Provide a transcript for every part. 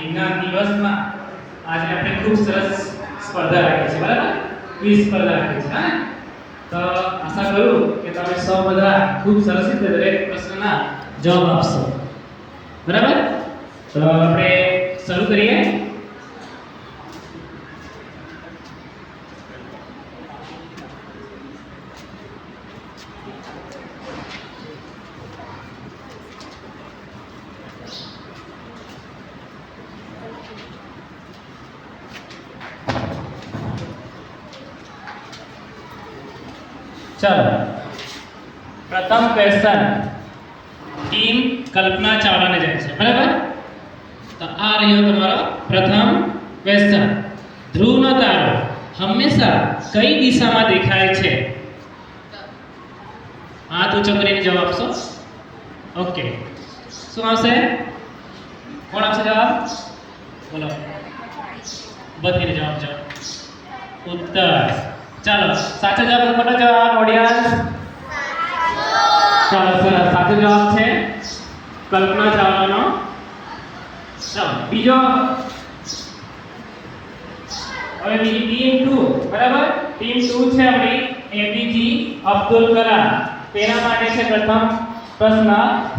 વિજ્ઞાન દિવસમાં આજે આપણે ખૂબ સરસ સ્પર્ધા રાખી છે, બરાબર? ક્વિઝ સ્પર્ધા રાખી છે, હા? તો આશા કરું કે તમે સૌ બધા ખૂબ સરસ રીતે દરેક પ્રશ્નના જવાબ આપશો, બરાબર? તો આપણે શરૂ કરીએ. चलो प्रथम क्वेश्चन टीम कल्पना चावला ने जाए છે, બરાબર? તો આ રહ્યો તમારો પ્રથમ ક્વેશ્ચન. ધ્રુવનો તારો હંમેશા કઈ દિશામાં દેખાય છે? હાથ ઊંચો કરીને જવાબ આપશો. ઓકે, શું આવશે? કોણ આપશે જવાબ? બોલો, બધીને જવાબ આપજો. ઉત્તર. ચાલો, સાચો જવાબ અને ખોટો જવાબ ઓડિયન્સ? ચાલો સરસ, સાચો જવાબ છે કલ્પના ચાવલાનો. ચાલો બીજો, હવે બીજી ટીમ 2, બરાબર? ટીમ 2 છે આપણી એપીજી અબ્દુલ કલામ. તેના માટે છે પ્રથમ પ્રશ્ન,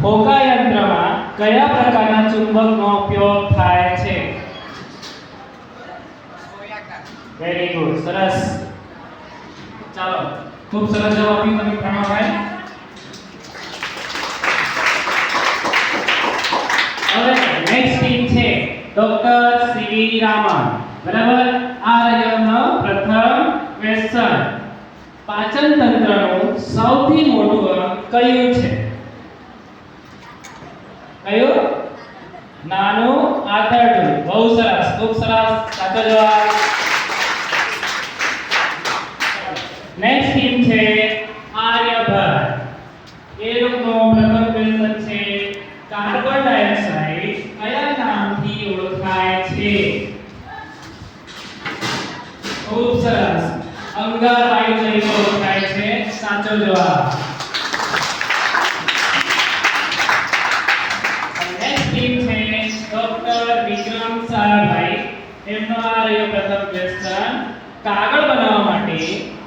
હોકા યંત્રમાં કયા પ્રકારના ચુંબકનો ઉપયોગ થાય છે? વેરી ગુડ, સરસ. ચાલો, ખૂબ સરસ જવાબ આપ્યો તમે પ્રણવભાઈ. હવે નેક્સ્ટ ટીમ છે ડોક્ટર સીવી રામન, બરાબર? આ રહ્યો પ્રથમ ક્વેશ્ચન. પાચન તંત્રનું સૌથી મોટું અંગ કયું છે? કયું? નાનું આંતરડું. બહુ સરસ, ખૂબ સરસ, સાચો જવાબ. નેક્સ્ટ ટીમ છે આર્યભટ્ટ. એ લોકોનો પ્રથમ ક્વેશ્ચન છે, કાર્બન ડાયોક્સાઇડ કયા નામથી ઓળખાય છે? ખૂબ સરસ, અંગાર વાયુ તરીકે ઓળખાય છે. સાચો જવાબ. નેક્સ્ટ ટીમ છે ડોક્ટર વિક્રમ સારાભાઈ. એમનો આ રહ્યો પ્રથમ ક્વેશ્ચન, કાગળ બનાવવા માટે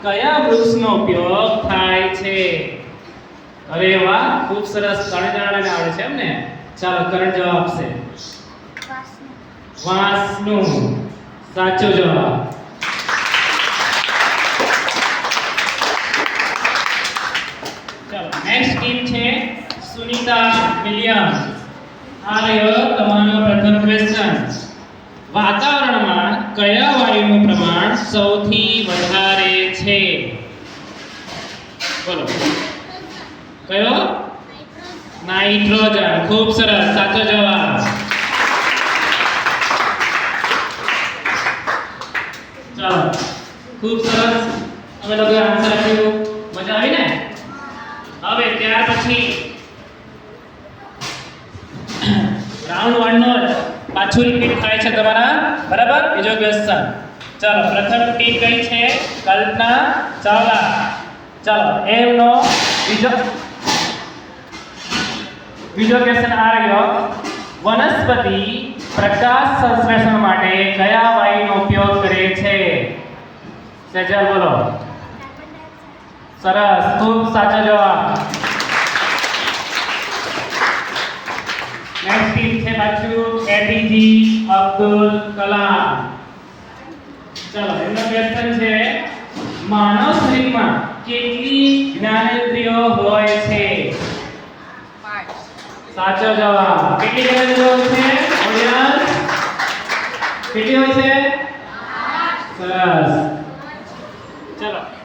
કયા વૃક્ષનો ઉપયોગ થાય છે? અરે વાહ, ખૂબ સરસ, ત્રણે જણાને આવડે છે એમ ને? ચાલો, કરંટ જવાબ આપશે. વાંસનું. સાચો જવાબ. ચાલો, નેક્સ્ટ ટીમ છે સુનીતા વિલિયમ્સ. આ રહ્યો તમારો પ્રથમ ક્વેશ્ચન. વાતાવરણમાં કયા વાયુનું પ્રમાણ સૌથી વધારે છે? બોલો, કયો? નાઇટ્રોજન. ખૂબ સરસ, સાચો જવાબ. ચાલો, ખૂબ સરસ, અમે લોકો આન્સર આપ્યું. મજા આવી ને? હવે ત્યાર પછી રાઉન્ડ 1 નો પાછું રિપીટ થાય છે તમારા, બરાબર? બીજો ક્વેશ્ચન. ચાલો, પ્રથમ ટીમ કઈ છે? કલ્પના ચાવલા. ચાલો, એમનો બીજો ક્વેશ્ચન આ રહ્યો, વનસ્પતિ પ્રકાશ સંશ્લેષણ માટે કયા વાયુનો ઉપયોગ કરે છે? સેજલ, બોલો. સરસ, ખૂબ સાચો જવાબ. નેક્સ્ટ ટીમ છે પાછું એપીજી અબ્દુલ કલામ. ચાલો, એમનો ક્વેશ્ચન છે, માનવ શરીરમાં કેટલી જ્ઞાનેન્દ્રિયો હોય છે? સાચો જવાબ. કેટલી જ્ઞાનેન્દ્રિયો છે ઓડિયન્સ? કેટલી હોય છે?